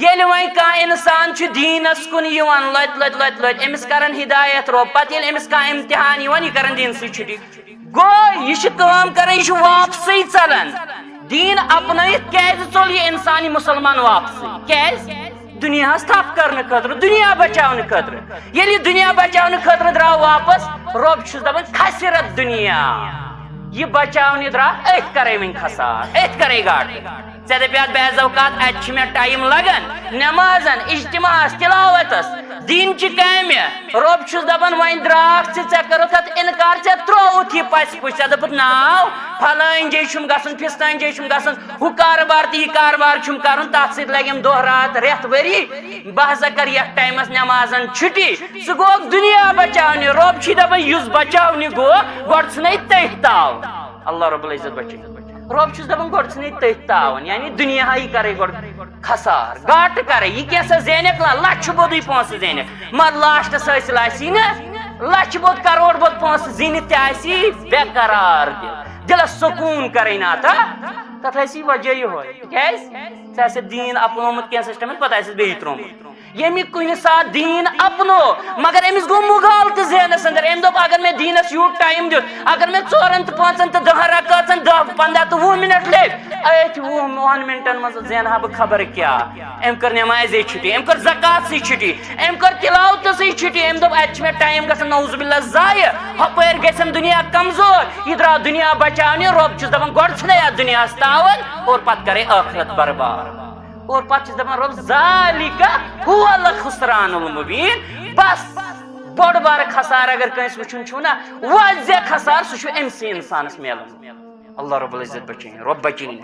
یل وی کان انسان دینس کن لت لت لت لت امس کرن ہدایت رو پتہ یل امس کان امتحان یہ کرن دین سی چھٹی گو یہ کام کرن یہ واپسی چلان دین اپنائت کیز ژول یہ انسانی مسلمان واپسی کیز دنیا تھپ کرنے خاطر دنیا بچاؤنے خاطر یل دنیا بچاؤنے خاطر درا واپس رب چھس دپان خسرت دنیا یہ بچاؤنے درا ات کرے ون خسار ات کرے گاٹ ے دپیات بعض اوقات ات میں ٹائم لگان نمازن اجتماعس تلاوتس دین چہ کامہ رب چھس دپان وین دراک ے کرت ات انکار ے تروت یہ پس پش ے دپت ناو فلان جے چھم گژھن فستان جے چھم گژھن ہو کاربار تہ یہ کاربار چھم کرن تات سۭتۍ لگیم دۄہ رات رٮ۪تھ ؤری بہ ہسا کر یتھ ٹائمس نمازن چھٹی سہ گوٚو دنیا بچاونہِ رب چھ دپان یُس بچاونہِ گوٚو گۄڈٕ ژھٕنے تٔتھۍ تاو اللہ رب العزت بچے رب چھس دپان گۄڈٕ ژھٕنے تٔتھۍ تاون یعنی دنیا ہی کرے گۄڈٕ خسار گاٹ کرے یہ کیسا زینک لچھ بودی پونسہٕ زینک مگر لاسٹس حٲصِل آسی نا لچھ بود کروڑ بود پونسہٕ زینِتھ تہِ آسی بے قرار دلس سکون کرے نا تتھ آسی وجہ یہ کیاز ژےٚ آسہِ دین اپنومُت کینٛژھس ٹایمس پتہٕ آسٮ۪س بیٚیہِ ترومُت ییٚمہِ کُنہِ ساتہٕ دین اپنو مگر امس گوٚو مغالطہٕ ذہنس اندر أمۍ دوٚپ اگر مےٚ دیٖنس یوٗت ٹایم دیُت اگر مےٚ 4 تہٕ 5 تہٕ 10 رکٲژن 10 15 تہٕ 20 منٹ لٔگۍ أتھۍ 10 منٹن منٛز زینہٕ ہا بہٕ خبر کیٛاہ أمۍ کٔر نٮ۪مازے چھُٹی أمۍ کٔر زکاتسٕے چھُٹی أمۍ کٔر تلاوتسٕے چھُٹی أمۍ دوٚپ اتہِ چھُ مےٚ ٹایم گژھان نعوذ باللہ ضایہِ ہپٲرۍ گژھن دُنیا کمزور یہِ درٛاو دُنیا بچاونہِ رۄب چھُس دپان گۄڈٕ ژھٕنے اتھ دُنیاہس تاون اور پتہٕ کرے ٲخرت برباد اور پتہ چھس دپان رب ذالک هو الخسران المبین بس بوڑ بار خسار اگر کنس وچھن چھو نا واضح خسار سہ چھو امسی انسانس میلن اللہ رب العزت بچین رب بچین